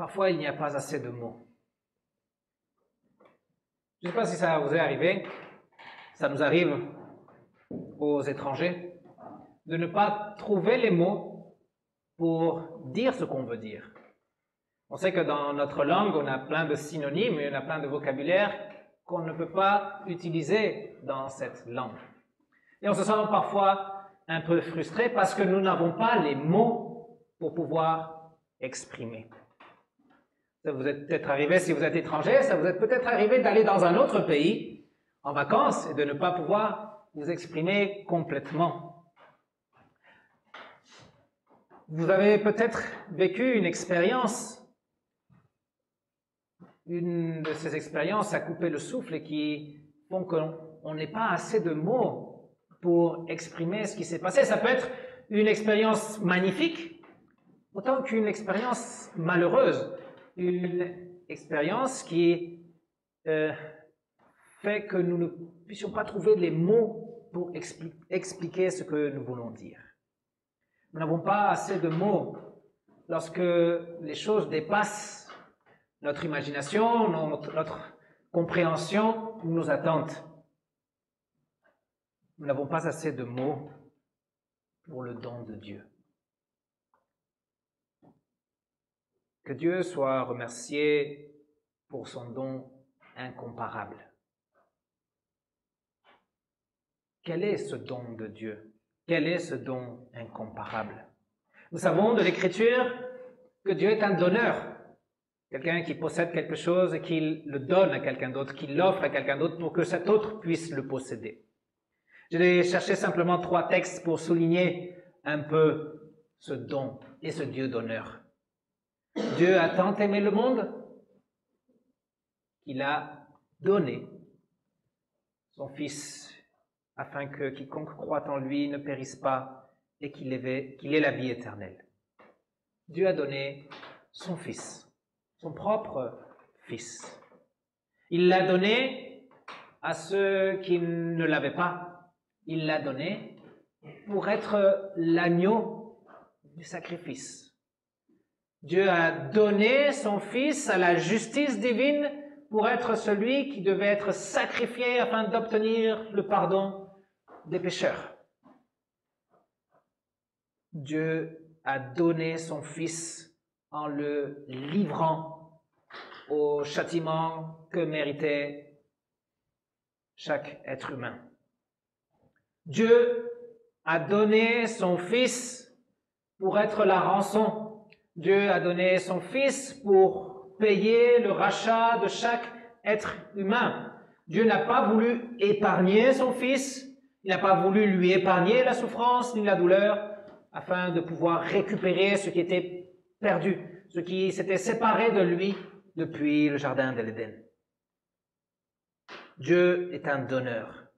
parfois il n'y a pas assez de mots. Je ne sais pas si ça vous est arrivé, ça nous arrive aux étrangers, de ne pas trouver les mots pour dire ce qu'on veut dire. On sait que dans notre langue, on a plein de synonymes et on a plein de vocabulaire qu'on ne peut pas utiliser dans cette langue. Et on se sent parfois un peu frustré parce que nous n'avons pas les mots pour pouvoir exprimer. Ça vous est peut-être arrivé, si vous êtes étranger, ça vous est peut-être arrivé d'aller dans un autre pays en vacances et de ne pas pouvoir vous exprimer complètement. Vous avez peut-être vécu une expérience. Une de ces expériences a coupé le souffle et qui font qu'on n'ait pas assez de mots pour exprimer ce qui s'est passé. Ça peut être une expérience magnifique, autant qu'une expérience malheureuse. Une expérience qui fait que nous ne puissions pas trouver les mots pour expliquer ce que nous voulons dire. Nous n'avons pas assez de mots lorsque les choses dépassent notre imagination, notre compréhension ou nos attentes. Nous n'avons pas assez de mots pour le don de Dieu. Que Dieu soit remercié pour son don incomparable. Quel est ce don de Dieu? Quel est ce don incomparable? Nous savons de l'Écriture que Dieu est un donneur. Quelqu'un qui possède quelque chose et qui le donne à quelqu'un d'autre, qui l'offre à quelqu'un d'autre pour que cet autre puisse le posséder. Je vais chercher simplement 3 textes pour souligner un peu ce don et ce Dieu donneur. Dieu a tant aimé le monde qu'il a donné son Fils afin que quiconque croit en lui ne périsse pas et qu'il ait la vie éternelle. Dieu a donné son Fils, son propre Fils. Il l'a donné à ceux qui ne l'avaient pas. Il l'a donné pour être l'agneau du sacrifice. Dieu a donné son Fils à la justice divine pour être celui qui devait être sacrifié afin d'obtenir le pardon des pécheurs. Dieu a donné son Fils en le livrant au châtiment que méritait chaque être humain. Dieu a donné son Fils pour être la rançon. Dieu a donné son Fils pour payer le rachat de chaque être humain. Dieu n'a pas voulu épargner son Fils, il n'a pas voulu lui épargner la souffrance ni la douleur, afin de pouvoir récupérer ce qui était perdu, ce qui s'était séparé de lui depuis le jardin de l'Éden. Dieu est un donneur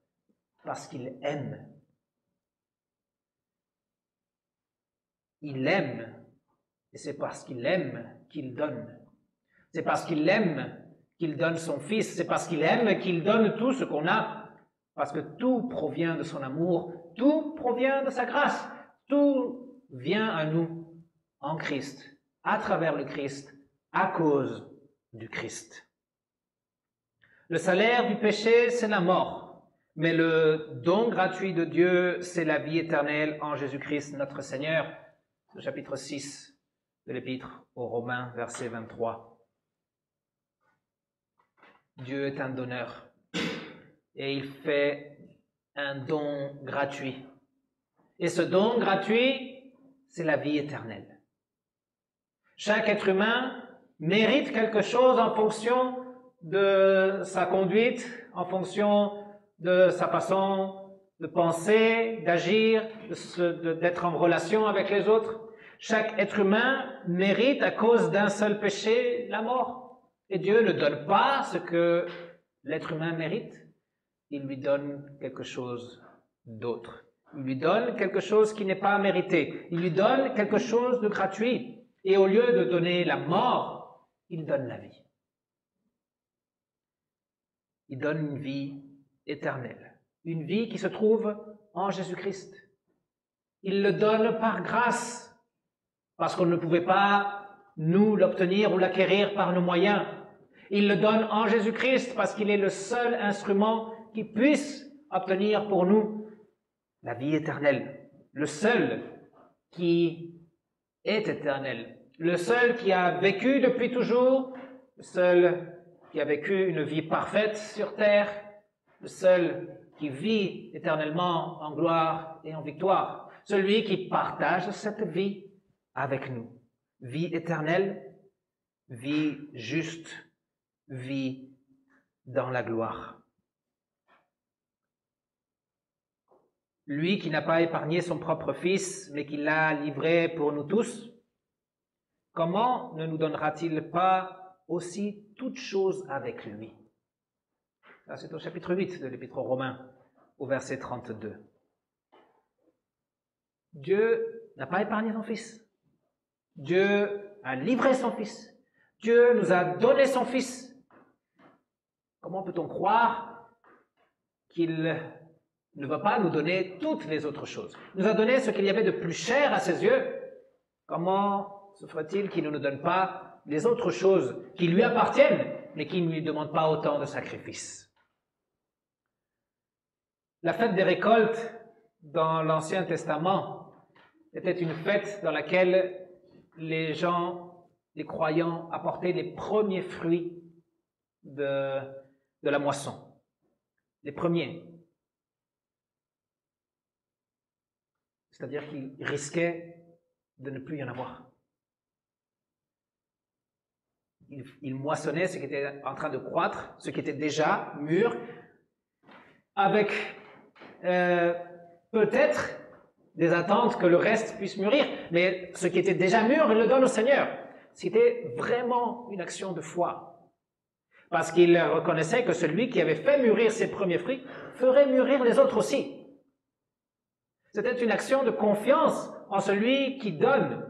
parce qu'il aime. Il aime. Et c'est parce qu'il aime qu'il donne. C'est parce qu'il aime qu'il donne son Fils. C'est parce qu'il aime qu'il donne tout ce qu'on a. Parce que tout provient de son amour. Tout provient de sa grâce. Tout vient à nous en Christ, à travers le Christ, à cause du Christ. Le salaire du péché, c'est la mort. Mais le don gratuit de Dieu, c'est la vie éternelle en Jésus-Christ, notre Seigneur. Le chapitre 6. De l'Épître aux Romains, verset 23. Dieu est un donneur et il fait un don gratuit. Et ce don gratuit, c'est la vie éternelle. Chaque être humain mérite quelque chose en fonction de sa conduite, en fonction de sa façon de penser, d'agir, d'être en relation avec les autres. Chaque être humain mérite, à cause d'un seul péché, la mort. Et Dieu ne donne pas ce que l'être humain mérite. Il lui donne quelque chose d'autre. Il lui donne quelque chose qui n'est pas mérité. Il lui donne quelque chose de gratuit. Et au lieu de donner la mort, il donne la vie. Il donne une vie éternelle. Une vie qui se trouve en Jésus-Christ. Il le donne par grâce. Parce qu'on ne pouvait pas nous, l'obtenir ou l'acquérir par nos moyens. Il le donne en Jésus-Christ parce qu'il est le seul instrument qui puisse obtenir pour nous la vie éternelle. Le seul qui est éternel. Le seul qui a vécu depuis toujours. Le seul qui a vécu une vie parfaite sur terre. Le seul qui vit éternellement en gloire et en victoire. Celui qui partage cette vie avec nous. Vie éternelle, vie juste, vie dans la gloire. Lui qui n'a pas épargné son propre Fils, mais qui l'a livré pour nous tous, comment ne nous donnera-t-il pas aussi toutes choses avec lui? Ça, c'est au chapitre 8 de l'Épître aux Romains, au verset 32. Dieu n'a pas épargné son Fils. Dieu a livré son Fils. Dieu nous a donné son Fils. Comment peut-on croire qu'il ne va pas nous donner toutes les autres choses? Il nous a donné ce qu'il y avait de plus cher à ses yeux. Comment se ferait-il qu'il ne nous donne pas les autres choses qui lui appartiennent, mais qui ne lui demandent pas autant de sacrifices? La fête des récoltes dans l'Ancien Testament était une fête dans laquelle les gens, les croyants, apportaient les premiers fruits de la moisson. Les premiers. C'est-à-dire qu'ils risquaient de ne plus y en avoir. Ils moissonnaient ce qui était en train de croître, ce qui était déjà mûr, avec peut-être des attentes que le reste puisse mûrir, mais ce qui était déjà mûr, il le donne au Seigneur. C'était vraiment une action de foi. Parce qu'il reconnaissait que celui qui avait fait mûrir ses premiers fruits ferait mûrir les autres aussi. C'était une action de confiance en celui qui donne,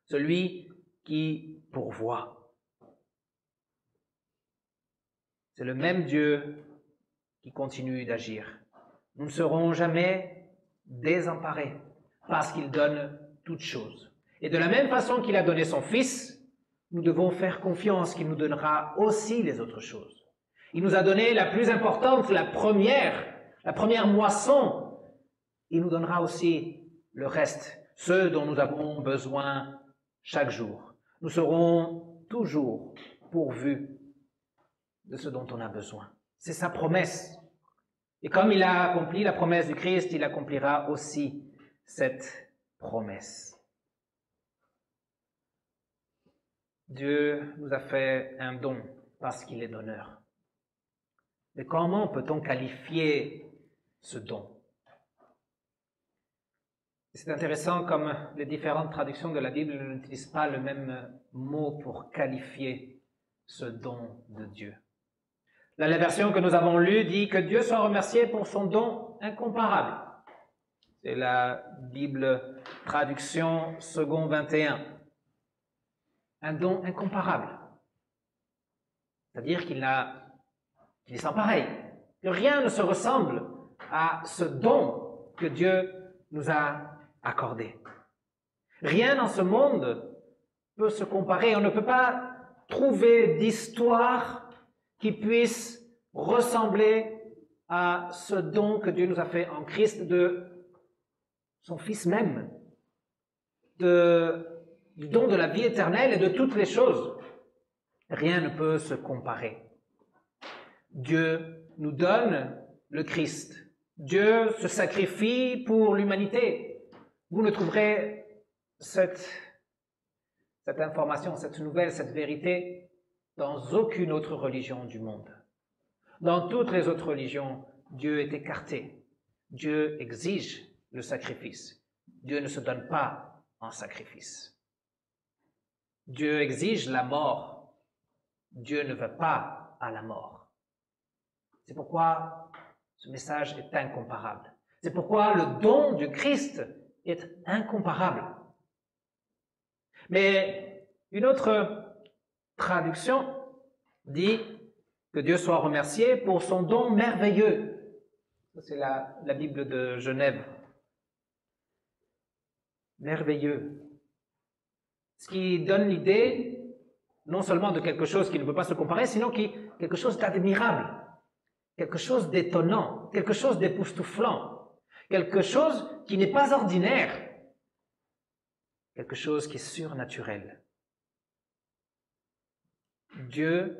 celui qui pourvoit. C'est le même Dieu qui continue d'agir. Nous ne serons jamais désemparés parce qu'il donne toutes choses. Et de la même façon qu'il a donné son Fils, nous devons faire confiance qu'il nous donnera aussi les autres choses. Il nous a donné la plus importante, la première moisson. Il nous donnera aussi le reste, ceux dont nous avons besoin chaque jour. Nous serons toujours pourvus de ce dont on a besoin. C'est sa promesse. Et comme il a accompli la promesse du Christ, il accomplira aussi cette promesse. Dieu nous a fait un don parce qu'il est donneur. Mais comment peut-on qualifier ce don? C'est intéressant comme les différentes traductions de la Bible n'utilisent pas le même mot pour qualifier ce don de Dieu. La version que nous avons lue dit que Dieu soit remercié pour son don incomparable. C'est la Bible traduction second 21. Un don incomparable. C'est-à-dire qu'il est sans pareil. Que rien ne se ressemble à ce don que Dieu nous a accordé. Rien dans ce monde peut se comparer. On ne peut pas trouver d'histoire qui puisse ressembler à ce don que Dieu nous a fait en Christ, de son Fils même, du don de la vie éternelle et de toutes les choses. Rien ne peut se comparer. Dieu nous donne le Christ. Dieu se sacrifie pour l'humanité. Vous ne trouverez cette information, cette nouvelle, cette vérité dans aucune autre religion du monde. Dans toutes les autres religions, Dieu est écarté. Dieu exige le sacrifice. Dieu ne se donne pas en sacrifice. Dieu exige la mort. Dieu ne veut pas à la mort. C'est pourquoi ce message est incomparable. C'est pourquoi le don du Christ est incomparable. Mais une autre traduction dit que Dieu soit remercié pour son don merveilleux. C'est la Bible de Genève. Merveilleux. Ce qui donne l'idée non seulement de quelque chose qui ne peut pas se comparer, sinon quelque chose d'admirable, quelque chose d'étonnant, quelque chose d'époustouflant, quelque chose qui n'est pas ordinaire, quelque chose qui est surnaturel. Dieu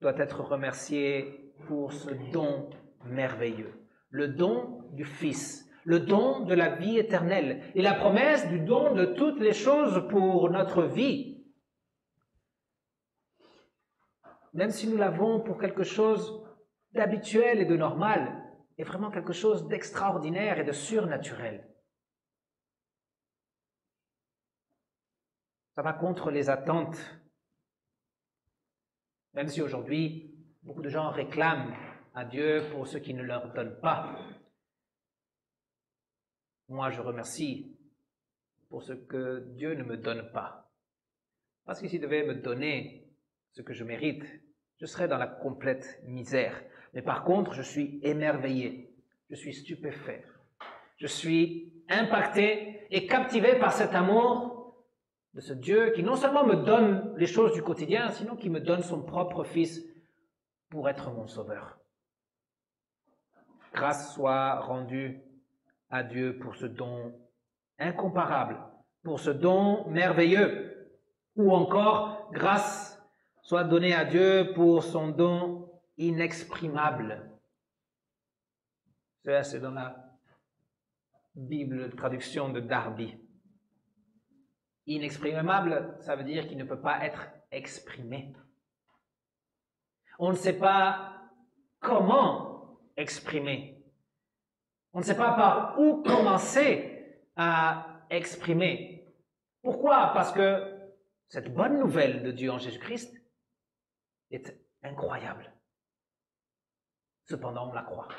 doit être remercié pour ce don merveilleux, le don du Fils, le don de la vie éternelle et la promesse du don de toutes les choses pour notre vie. Même si nous l'avons pour quelque chose d'habituel et de normal, est vraiment quelque chose d'extraordinaire et de surnaturel. Ça va contre les attentes. Même si aujourd'hui, beaucoup de gens réclament à Dieu pour ce qu'il ne leur donne pas. Moi, je remercie pour ce que Dieu ne me donne pas. Parce que s'il devait me donner ce que je mérite, je serais dans la complète misère. Mais par contre, je suis émerveillé, je suis stupéfait, je suis impacté et captivé par cet amour de ce Dieu qui non seulement me donne les choses du quotidien, sinon qui me donne son propre Fils pour être mon sauveur. Grâce soit rendue à Dieu pour ce don incomparable, pour ce don merveilleux, ou encore grâce soit donnée à Dieu pour son don inexprimable. Ça, c'est dans la Bible, traduction de Darby. Inexprimable, ça veut dire qu'il ne peut pas être exprimé. On ne sait pas comment exprimer. On ne sait pas par où commencer à exprimer. Pourquoi? Parce que cette bonne nouvelle de Dieu en Jésus-Christ est incroyable. Cependant, on la croit.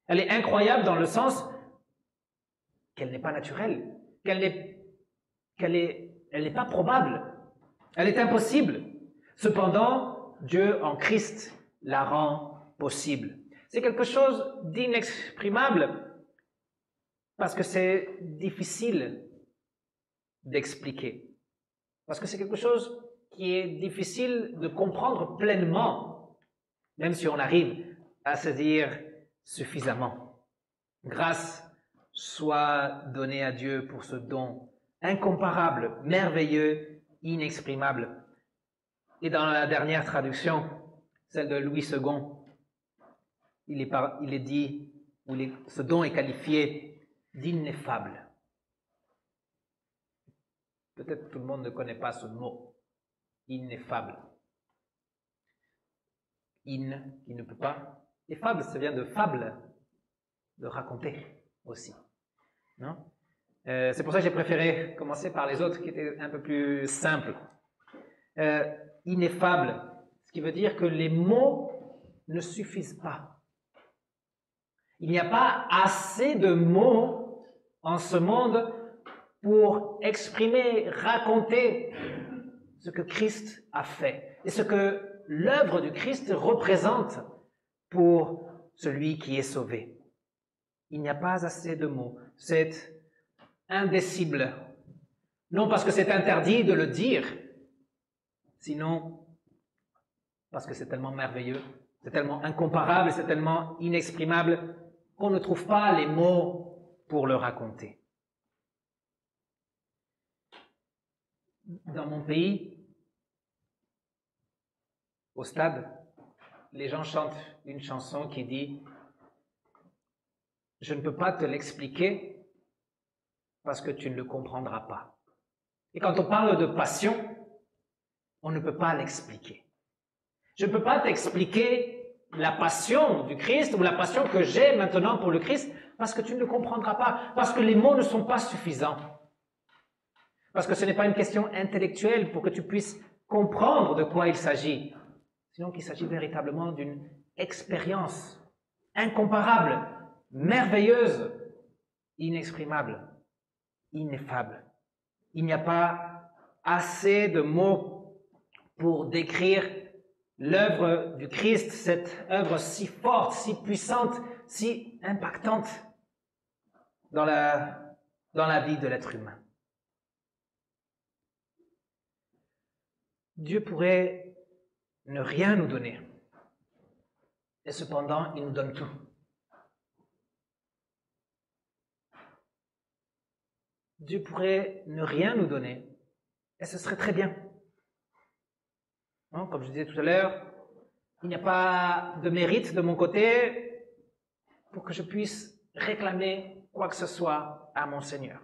Elle est incroyable dans le sens qu'elle n'est pas naturelle, qu'elle n'est pas probable, elle est impossible. Cependant, Dieu en Christ la rend possible. C'est quelque chose d'inexprimable parce que c'est difficile d'expliquer. Parce que c'est quelque chose qui est difficile de comprendre pleinement, même si on arrive à saisir suffisamment. Grâce soit donnée à Dieu pour ce don incomparable, merveilleux, inexprimable. Et dans la dernière traduction, celle de Louis II, il est dit, ce don est qualifié d'ineffable. Peut-être tout le monde ne connaît pas ce mot, ineffable. In, qui ne peut pas. Et fable, ça vient de fable, de raconter aussi. Non? C'est pour ça que j'ai préféré commencer par les autres qui étaient un peu plus simples. Ineffable, ce qui veut dire que les mots ne suffisent pas. Il n'y a pas assez de mots en ce monde pour exprimer, raconter ce que Christ a fait et ce que l'œuvre du Christ représente pour celui qui est sauvé. Il n'y a pas assez de mots. C'est indicible. Non parce que c'est interdit de le dire, sinon parce que c'est tellement merveilleux, c'est tellement incomparable, c'est tellement inexprimable qu'on ne trouve pas les mots pour le raconter. Dans mon pays, au stade, les gens chantent une chanson qui dit « Je ne peux pas te l'expliquer parce que tu ne le comprendras pas. » Et quand on parle de passion, on ne peut pas l'expliquer. Je ne peux pas t'expliquer la passion du Christ ou la passion que j'ai maintenant pour le Christ parce que tu ne le comprendras pas, parce que les mots ne sont pas suffisants. Parce que ce n'est pas une question intellectuelle pour que tu puisses comprendre de quoi il s'agit, sinon qu'il s'agit véritablement d'une expérience incomparable, merveilleuse, inexprimable, ineffable. Il n'y a pas assez de mots pour décrire l'œuvre du Christ, cette œuvre si forte, si puissante, si impactante dans la vie de l'être humain. Dieu pourrait ne rien nous donner. Et cependant, il nous donne tout. Dieu pourrait ne rien nous donner. Et ce serait très bien. Non, comme je disais tout à l'heure, il n'y a pas de mérite de mon côté pour que je puisse réclamer quoi que ce soit à mon Seigneur.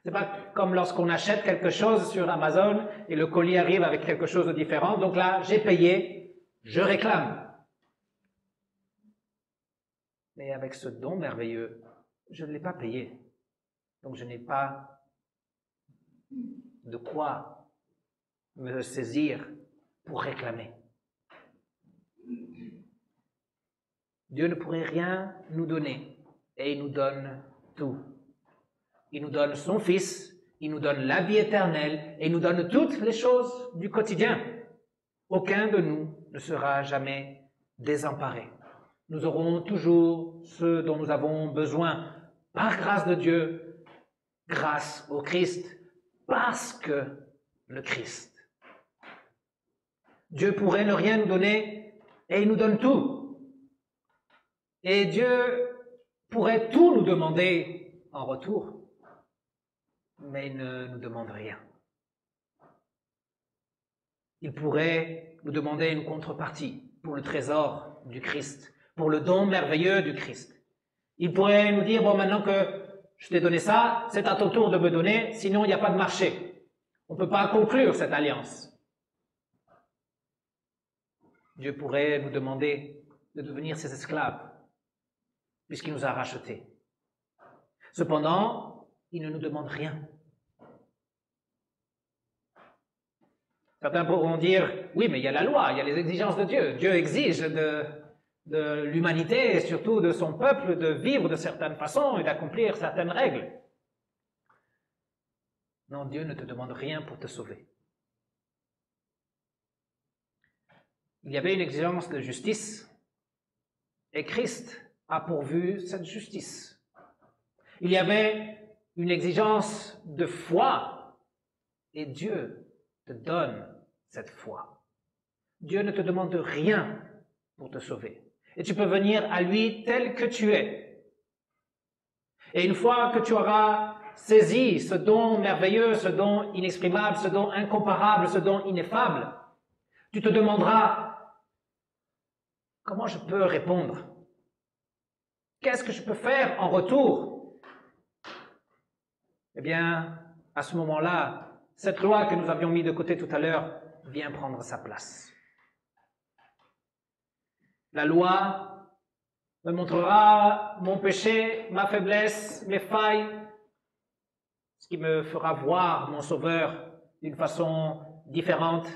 C'est pas comme lorsqu'on achète quelque chose sur Amazon et le colis arrive avec quelque chose de différent. Donc là, j'ai payé, je réclame. Mais avec ce don merveilleux, je ne l'ai pas payé. Donc je n'ai pas de quoi me saisir pour réclamer. Dieu ne pourrait rien nous donner et il nous donne tout. Il nous donne son Fils, il nous donne la vie éternelle et il nous donne toutes les choses du quotidien. Aucun de nous ne sera jamais désemparé. Nous aurons toujours ce dont nous avons besoin par grâce de Dieu, grâce au Christ, parce que le Christ. Dieu pourrait ne rien nous donner et il nous donne tout. Et Dieu pourrait tout nous demander en retour, mais il ne nous demande rien. Il pourrait nous demander une contrepartie pour le trésor du Christ, pour le don merveilleux du Christ. Il pourrait nous dire, bon, maintenant que je t'ai donné ça, c'est à ton tour de me donner, sinon il n'y a pas de marché. On ne peut pas conclure cette alliance. Dieu pourrait nous demander de devenir ses esclaves, puisqu'il nous a rachetés. Cependant, il ne nous demande rien. Certains pourront dire, oui, mais il y a la loi, il y a les exigences de Dieu. Dieu exige de l'humanité et surtout de son peuple de vivre de certaines façons et d'accomplir certaines règles. Non, Dieu ne te demande rien pour te sauver. Il y avait une exigence de justice et Christ a pourvu cette justice. Il y avait une exigence de foi et Dieu te donne cette foi. Dieu ne te demande rien pour te sauver. Et tu peux venir à lui tel que tu es. Et une fois que tu auras saisi ce don merveilleux, ce don inexprimable, ce don incomparable, ce don ineffable, tu te demanderas comment je peux répondre? Qu'est-ce que je peux faire en retour? Eh bien, à ce moment-là, cette loi que nous avions mis de côté tout à l'heure vient prendre sa place. La loi me montrera mon péché, ma faiblesse, mes failles, ce qui me fera voir mon Sauveur d'une façon différente,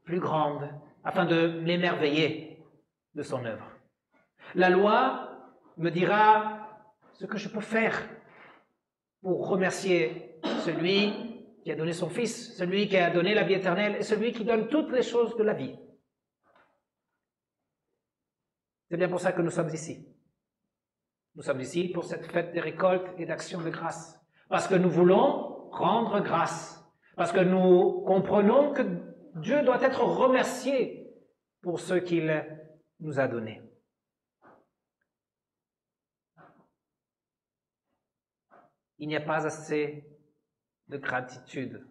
plus grande, afin de m'émerveiller de son œuvre. La loi me dira ce que je peux faire pour remercier celui qui a donné son Fils, celui qui a donné la vie éternelle et celui qui donne toutes les choses de la vie. C'est bien pour ça que nous sommes ici. Nous sommes ici pour cette fête des récoltes et d'action de grâce. Parce que nous voulons rendre grâce. Parce que nous comprenons que Dieu doit être remercié pour ce qu'il nous a donné. Il n'y a pas assez de gratitude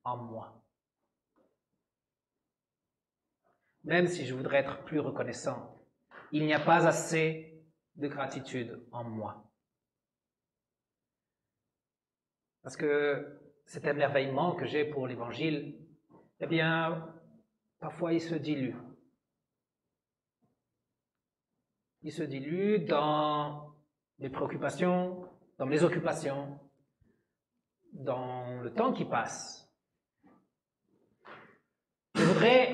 en moi. Même si je voudrais être plus reconnaissant, il n'y a pas assez de gratitude en moi. Parce que cet émerveillement que j'ai pour l'Évangile, eh bien, parfois il se dilue. Il se dilue dans mes préoccupations, dans mes occupations, dans le temps qui passe. Je voudrais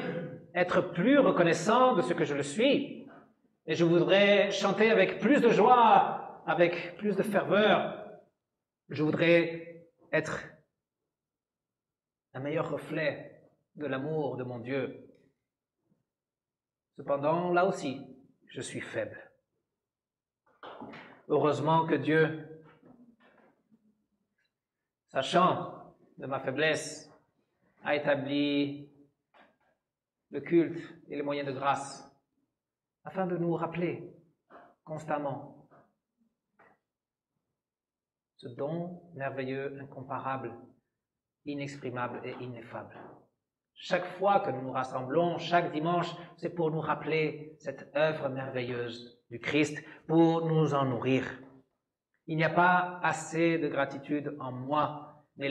être plus reconnaissant de ce que je le suis, et je voudrais chanter avec plus de joie, avec plus de ferveur. Je voudrais être un meilleur reflet de l'amour de mon Dieu. Cependant, là aussi, je suis faible. Heureusement que Dieu, sachant de ma faiblesse, a établi le culte et les moyens de grâce afin de nous rappeler constamment ce don merveilleux, incomparable, inexprimable et ineffable. Chaque fois que nous nous rassemblons, chaque dimanche, c'est pour nous rappeler cette œuvre merveilleuse du Christ, pour nous en nourrir. Il n'y a pas assez de gratitude en moi, mais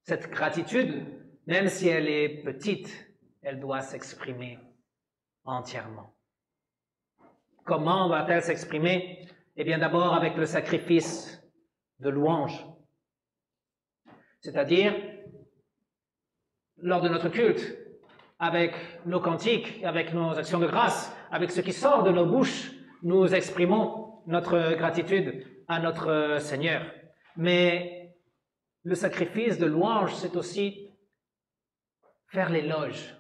cette gratitude, même si elle est petite, elle doit s'exprimer entièrement. Comment va-t-elle s'exprimer? Eh bien, d'abord avec le sacrifice de louange. C'est-à-dire, lors de notre culte, avec nos cantiques, avec nos actions de grâce, avec ce qui sort de nos bouches, nous exprimons notre gratitude à notre Seigneur. Mais le sacrifice de louange, c'est aussi faire l'éloge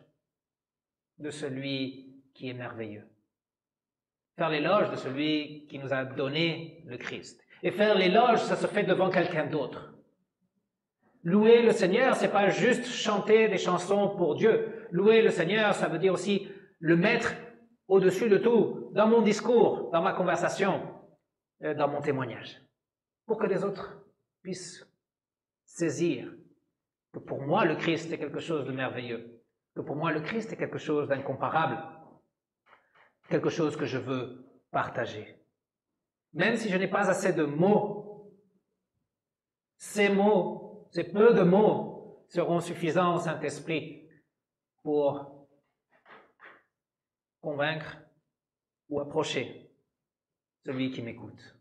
de celui qui est merveilleux. Faire l'éloge de celui qui nous a donné le Christ. Et faire l'éloge, ça se fait devant quelqu'un d'autre. Louer le Seigneur, c'est pas juste chanter des chansons pour Dieu. Louer le Seigneur, ça veut dire aussi le mettre au-dessus de tout, dans mon discours, dans ma conversation, dans mon témoignage. Pour que les autres puissent saisir que pour moi, le Christ est quelque chose de merveilleux. Que pour moi, le Christ est quelque chose d'incomparable. Quelque chose que je veux partager. Même si je n'ai pas assez de mots, ces peu de mots seront suffisants au Saint-Esprit pour convaincre ou approcher celui qui m'écoute.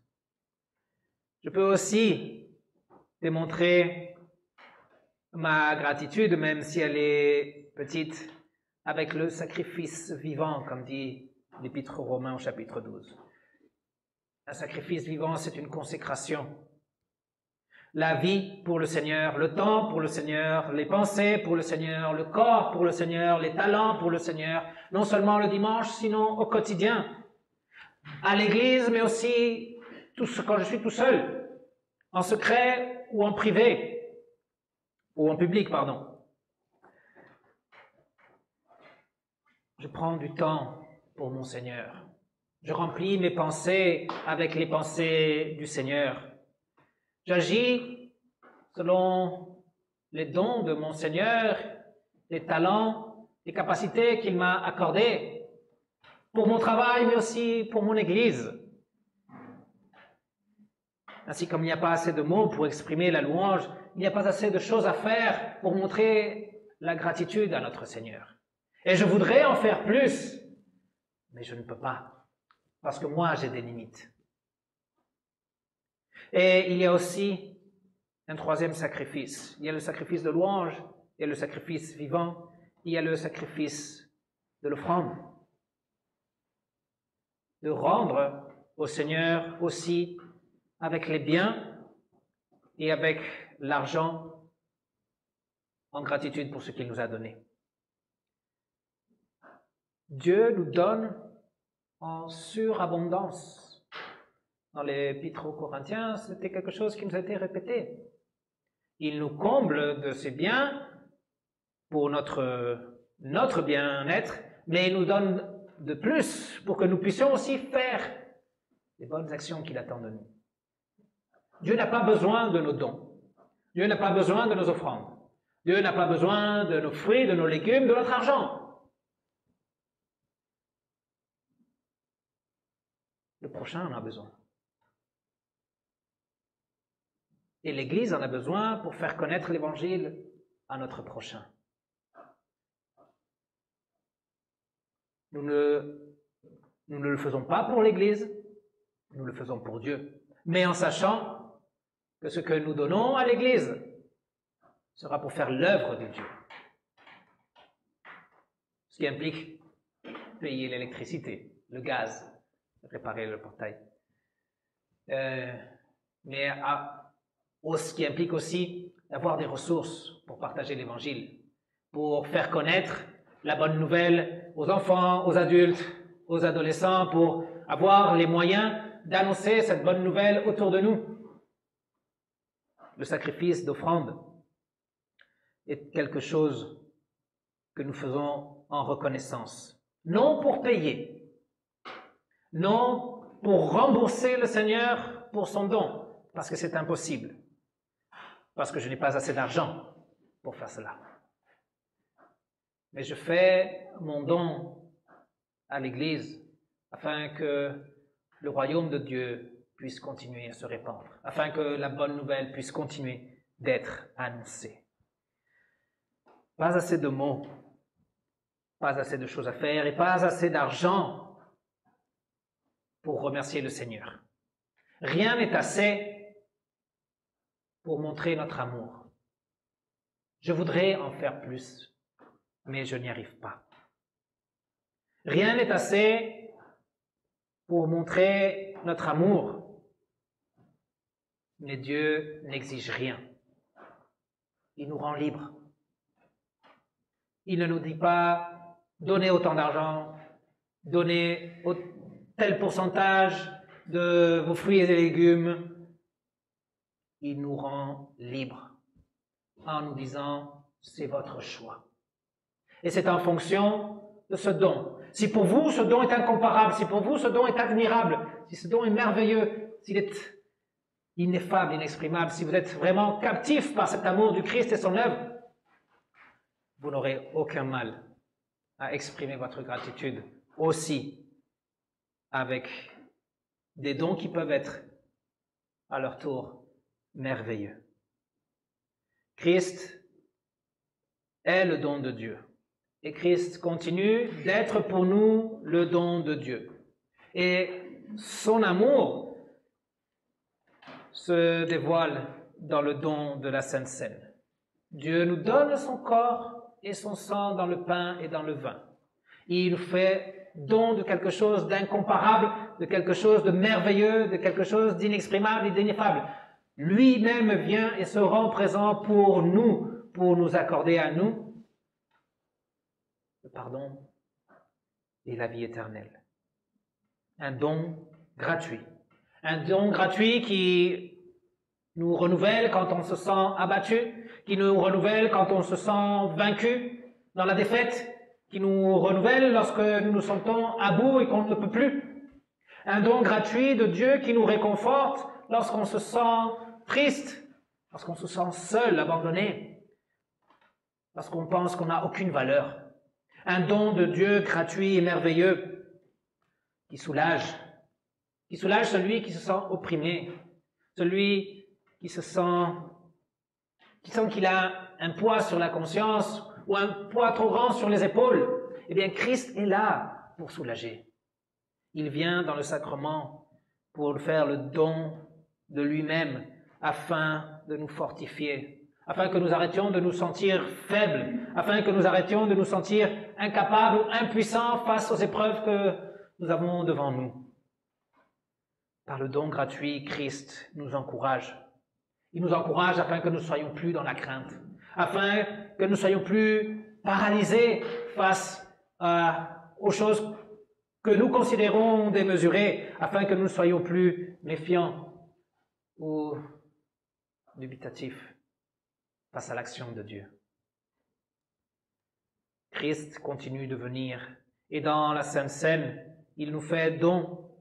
Je peux aussi démontrer ma gratitude, même si elle est petite, avec le sacrifice vivant, comme dit l'Épître aux Romains au chapitre 12. Un sacrifice vivant, c'est une consécration. La vie pour le Seigneur, le temps pour le Seigneur, les pensées pour le Seigneur, le corps pour le Seigneur, les talents pour le Seigneur, non seulement le dimanche, sinon au quotidien, à l'église, mais aussi quand je suis tout seul, en secret ou en privé, ou en public, pardon. Je prends du temps pour mon Seigneur. Je remplis mes pensées avec les pensées du Seigneur. J'agis selon les dons de mon Seigneur, les talents, les capacités qu'il m'a accordées pour mon travail, mais aussi pour mon Église. Ainsi comme il n'y a pas assez de mots pour exprimer la louange, il n'y a pas assez de choses à faire pour montrer la gratitude à notre Seigneur. Et je voudrais en faire plus, mais je ne peux pas, parce que moi j'ai des limites. Et il y a aussi un troisième sacrifice. Il y a le sacrifice de louange, il y a le sacrifice vivant, il y a le sacrifice de l'offrande. De rendre au Seigneur aussi avec les biens et avec l'argent en gratitude pour ce qu'il nous a donné. Dieu nous donne en surabondance. Dans l'Épître aux Corinthiens, c'était quelque chose qui nous a été répété. Il nous comble de ses biens pour notre bien-être, mais il nous donne de plus pour que nous puissions aussi faire les bonnes actions qu'il attend de nous. Dieu n'a pas besoin de nos dons. Dieu n'a pas besoin de nos offrandes. Dieu n'a pas besoin de nos fruits, de nos légumes, de notre argent. Le prochain en a besoin. Et l'Église en a besoin pour faire connaître l'Évangile à notre prochain. Nous ne le faisons pas pour l'Église, nous le faisons pour Dieu. Mais en sachant que ce que nous donnons à l'Église sera pour faire l'œuvre de Dieu. Ce qui implique payer l'électricité, le gaz, réparer le portail. Ce qui implique aussi d'avoir des ressources pour partager l'Évangile, pour faire connaître la bonne nouvelle aux enfants, aux adultes, aux adolescents, pour avoir les moyens d'annoncer cette bonne nouvelle autour de nous. Le sacrifice d'offrande. est quelque chose que nous faisons en reconnaissance. Non pour payer, non pour rembourser le Seigneur pour son don, parce que c'est impossible, parce que je n'ai pas assez d'argent pour faire cela. Mais je fais mon don à l'Église afin que le royaume de Dieu puisse continuer à se répandre, afin que la bonne nouvelle puisse continuer d'être annoncée. Pas assez de mots, pas assez de choses à faire et pas assez d'argent pour remercier le Seigneur. Rien n'est assez pour montrer notre amour. Je voudrais en faire plus, mais je n'y arrive pas. Rien n'est assez pour montrer notre amour, mais Dieu n'exige rien. Il nous rend libres. Il ne nous dit pas « donnez autant d'argent, donnez tel pourcentage de vos fruits et légumes ». Il nous rend libres en nous disant « c'est votre choix ». Et c'est en fonction de ce don. Si pour vous, ce don est incomparable, si pour vous, ce don est admirable, si ce don est merveilleux, s'il est ineffable, inexprimable, si vous êtes vraiment captif par cet amour du Christ et son œuvre, vous n'aurez aucun mal à exprimer votre gratitude aussi avec des dons qui peuvent être à leur tour merveilleux. Christ est le don de Dieu. Et Christ continue d'être pour nous le don de Dieu. Et son amour se dévoile dans le don de la Sainte Seine. Dieu nous donne son corps et son sang dans le pain et dans le vin. Il nous fait don de quelque chose d'incomparable, de quelque chose de merveilleux, de quelque chose d'inexprimable et d'ineffable. Lui-même vient et se rend présent pour nous accorder à nous le pardon et la vie éternelle. Un don gratuit. Un don gratuit qui nous renouvelle quand on se sent abattu, qui nous renouvelle quand on se sent vaincu dans la défaite, qui nous renouvelle lorsque nous nous sentons à bout et qu'on ne peut plus. Un don gratuit de Dieu qui nous réconforte lorsqu'on se sent triste, lorsqu'on se sent seul, abandonné, lorsqu'on pense qu'on n'a aucune valeur. Un don de Dieu gratuit et merveilleux qui soulage celui qui se sent opprimé, celui qui sent qu'il a un poids sur la conscience ou un poids trop grand sur les épaules. Eh bien, Christ est là pour soulager. Il vient dans le sacrement pour faire le don de lui-même afin de nous fortifier, afin que nous arrêtions de nous sentir faibles, afin que nous arrêtions de nous sentir incapables ou impuissants face aux épreuves que nous avons devant nous. Par le don gratuit, Christ nous encourage. Il nous encourage afin que nous ne soyons plus dans la crainte, afin que nous ne soyons plus paralysés face aux choses que nous considérons démesurées, afin que nous ne soyons plus méfiants ou dubitatifs face à l'action de Dieu. Christ continue de venir et dans la Sainte Seine, il nous fait don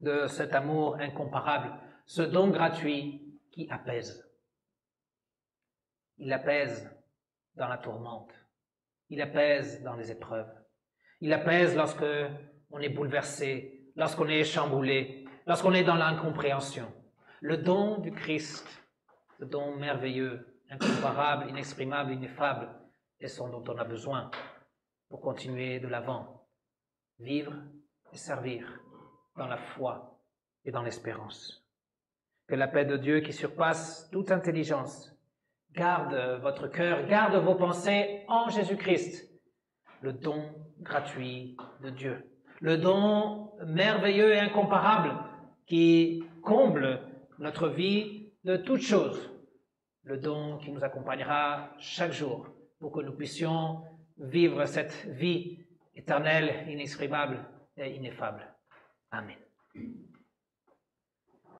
de cet amour incomparable, ce don gratuit qui apaise. Il apaise dans la tourmente, il apaise dans les épreuves, il apaise lorsque on est bouleversé, lorsqu'on est chamboulé, lorsqu'on est dans l'incompréhension. Le don du Christ, le don merveilleux, incomparable, inexprimable, ineffable, est ce dont on a besoin pour continuer de l'avant, vivre et servir dans la foi et dans l'espérance. Que la paix de Dieu qui surpasse toute intelligence garde votre cœur, garde vos pensées en Jésus-Christ, le don gratuit de Dieu, le don merveilleux et incomparable qui comble notre vie de toutes choses, le don qui nous accompagnera chaque jour pour que nous puissions vivre cette vie éternelle, inexprimable et ineffable. Amen.